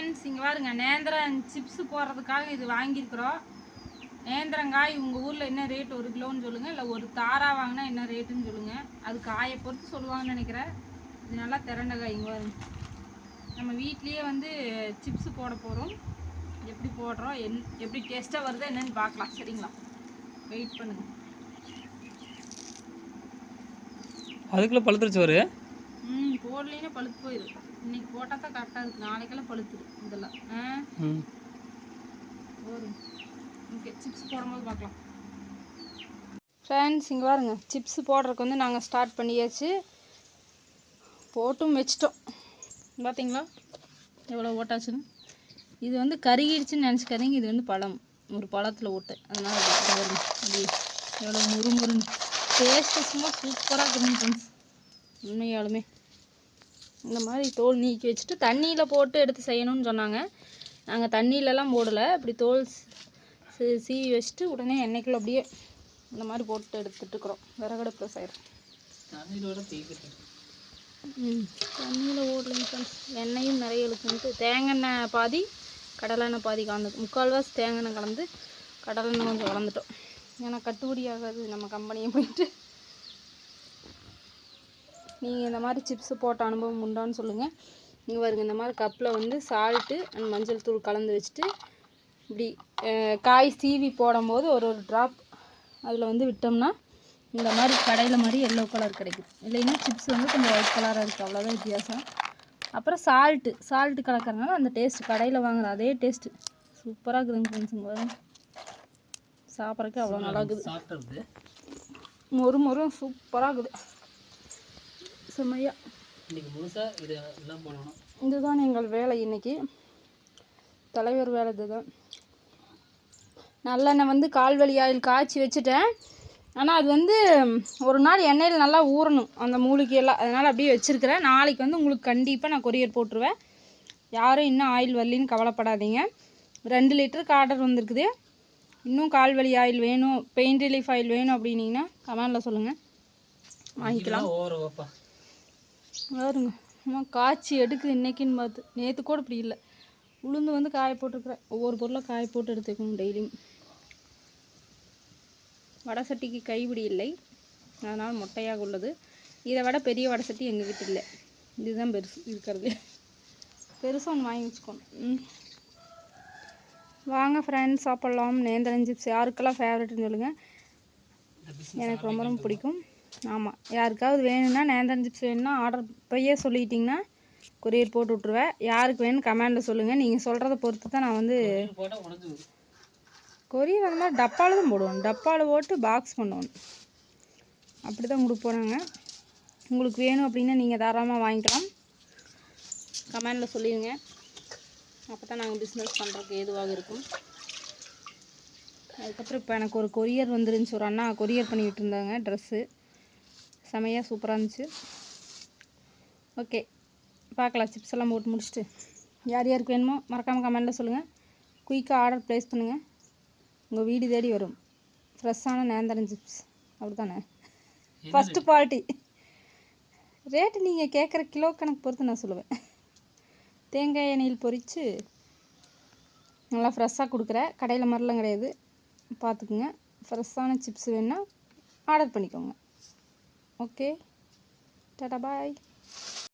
Friends, இங்கே பாருங்க, நேந்திரம் chips போடுறதுக்காக இது வாங்கியிருக்கிறோம். நேந்திரங்காய் உங்கள் ஊரில் என்ன ரேட் 1 கிலோன்னு சொல்லுங்கள், இல்லை ஒரு தாரா வாங்கினா என்ன ரேட்டுன்னு சொல்லுங்கள். அது காயை பொறுத்து சொல்லுவாங்கன்னு நினைக்கிறேன். இது நல்லா திரண்ட காய். இங்கே பாருங்க, நம்ம வீட்லேயே வந்து சிப்ஸ் போட போகிறோம். எப்படி போடுறோம், எப்படி டேஸ்ட்டாக வருதோ என்னன்னு பார்க்கலாம். சரிங்களா, வெயிட் பண்ணுங்கள். அதுக்குள்ளே பழுத்துருச்சு வரு. போடலைன்னா பழுத்து போயிடும். இன்னைக்கு போட்டால் தான் கரெக்டாக இருக்குது, நாளைக்கெல்லாம் பழுத்துரு இதெல்லாம். வரும். ஓகே, சிப்ஸ் போடும்போது பார்க்கலாம். ஃப்ரெண்ட்ஸ், இங்கே பாருங்க, சிப்ஸ் போடுறதுக்கு வந்து நாங்கள் ஸ்டார்ட் பண்ணியாச்சு. போட்டும் வச்சிட்டோம். பார்த்தீங்களா எவ்வளோ ஓட்டாச்சுன்னு. இது வந்து கருகிடுச்சுன்னு நினச்சிக்காதீங்க, இது வந்து பழம், ஒரு பழத்தில் ஓட்டு. அதனால் அப்படி எவ்வளோ முறுமுறுன்னு டேஸ்ட்டு சும்மா சூப்பராக இருக்குதுங்க ஃப்ரெண்ட்ஸ். உண்மையாலுமே இந்த மாதிரி தோல் நீக்கி வச்சுட்டு தண்ணியில் போட்டு எடுத்து செய்யணும்னு சொன்னாங்க. நாங்கள் தண்ணியிலலாம் போடலை, அப்படி தோல் சீவி வச்சுட்டு உடனே எண்ணெய்க்குள்ள அப்படியே இந்த மாதிரி போட்டு எடுத்துட்டுருக்குறோம். விறகடுப்பில் செய்கிறோம். தண்ணியில் ஓடலைங்க ஃப்ரெண்ட்ஸ். எண்ணெயும் நிறைய இழுக்குன்ட்டு தேங்காய் பாதி கடலெண்ணெய் பாதி கலந்து, முக்கால்வாசி தேங்காய் கலந்து கடலெண்ணெய் கொஞ்சம் கலந்துட்டோம். ஏன்னா கட்டுப்படி ஆகாது நம்ம கம்பெனியை போயிட்டு. நீங்கள் இந்த மாதிரி சிப்ஸு போட்ட அனுபவம் உண்டான்னு சொல்லுங்கள். நீங்கள் பாருங்க, இந்த மாதிரி கப்பில் வந்து சால்ட்டு அண்ட் மஞ்சள் தூள் கலந்து வச்சுட்டு இப்படி காய் சீவி போடும்போது ஒரு ட்ராப் அதில் வந்து விட்டோம்னா இந்த மாதிரி கடையில் மாதிரி எல்லோ கலர் கிடைக்கும். இல்லைன்னா சிப்ஸ் வந்து கொஞ்சம் ஒயிட் கலராக இருக்குது, அவ்வளோதான் வித்தியாசம். அப்புறம் சால்ட்டு கலக்கிறதுனால அந்த டேஸ்ட்டு கடையில் வாங்குற அதே டேஸ்ட்டு சூப்பராக இருக்குதுங்க ஃப்ரெண்ட்ஸுங்க. சாப்பிட்றதுக்கு அவ்வளோ நல்லா இருக்குது. மொறும் சூப்பராக இருக்குது. செம்மையா இதுதான் எங்கள் வேலை இன்னைக்கு. தலைவர் வேலை இதுதான். நல்லெண்ணெய் வந்து கால்வழி ஆயில் காய்ச்சி வச்சுட்டேன். ஆனால் அது வந்து ஒரு நாள் எண்ணெயில் நல்லா ஊறணும் அந்த மூலிகையெல்லாம், அதனால் அப்படியே வச்சுருக்கிறேன். நாளைக்கு வந்து உங்களுக்கு கண்டிப்பாக நான் கொரியர் போட்டுருவேன். யாரும் இன்னும் ஆயில் வரலின்னு கவலைப்படாதீங்க. 2 லிட்டருக்கு ஆர்டர் வந்திருக்குது. இன்னும் கால்வழி ஆயில் வேணும், பெயின் ரிலீஃப் ஆயில் வேணும் அப்படின்னீங்கன்னா கமெண்டில் சொல்லுங்கள், வாங்கிக்கலாம். பாருங்க, காய்ச்சி எடுக்குது இன்றைக்கின்னு பார்த்து. நேற்று கூட இப்படி இல்லை. உளுந்து வந்து காய போட்டுருக்குறேன். ஒவ்வொரு பொருளாக காய போட்டு எடுத்துக்கணும் டெய்லியும். வடை சட்டிக்கு கைப்பிடி இல்லை, அதனால் மொட்டையாக உள்ளது. இதை விட பெரிய வடை சட்டி எங்கள் வீட்டில் இல்லை. இதுதான் பெருசு இருக்கிறது. பெருசாக ஒன்று வாங்கி வச்சுக்கணும். வாங்க ஃப்ரெண்ட்ஸ், சாப்பிட்லாம். நேந்திரம் சிப்ஸ் யாருக்கெல்லாம் ஃபேவரெட்னு சொல்லுங்கள். எனக்கு ரொம்ப ரொம்ப பிடிக்கும். ஆமாம், யாருக்காவது வேணும்னா நேந்திரம் சிப்ஸ் வேணும்னா ஆர்டர் இப்போயே சொல்லிட்டிங்கன்னா கொரியர் போட்டு விட்ருவேன். யாருக்கு வேணும் கமெண்டில் சொல்லுங்கள். நீங்கள் சொல்கிறத பொறுத்து தான் நான் வந்து கொரியர் அந்த மாதிரி டப்பாவில் தான் போடுவோம். டப்பாவில் போட்டு பாக்ஸ் பண்ணுவோம். அப்படி தான் கொடுப்போம் நாங்கள். உங்களுக்கு வேணும் அப்படின்னா நீங்கள் தாராளமாக வாங்கிக்கலாம். கமெண்டில் சொல்லிடுங்க. அப்போ தான் நாங்கள் பிஸ்னஸ் பண்ணுறதுக்கு ஏதுவாக இருக்கும். அதுக்கப்புறம் இப்போ எனக்கு ஒரு கொரியர் வந்துருந்துச்சு. ஒரு அண்ணா கொரியர் பண்ணிக்கிட்டு இருந்தாங்க ட்ரெஸ்ஸு. செமையாக சூப்பராக இருந்துச்சு. ஓகே, பார்க்கலாம். சிப்ஸ் எல்லாம் போட்டு முடிச்சுட்டு யார் யாருக்கு வேணுமோ மறக்காமல் கமெண்டில் சொல்லுங்கள். குயிக்காக ஆர்டர் ப்ளேஸ் பண்ணுங்கள். உங்கள் வீடு தேடி வரும் ஃப்ரெஷ்ஷான நேந்திரம் சிப்ஸ். அப்படி தானே? First quality. ரேட்டு நீங்கள் கேட்குற கிலோ கணக்கு பொறுத்து நான் சொல்லுவேன். தேங்காய் எண்ணெயில் பொரித்து நல்லா ஃப்ரெஷ்ஷாக கொடுக்குறேன். கடையில் மாதிரிலாம் கிடையாது, பார்த்துக்குங்க. ஃப்ரெஷ்ஷான சிப்ஸ் வேணுன்னா ஆர்டர் பண்ணிக்கோங்க. ஓகே, டாடா பாய்.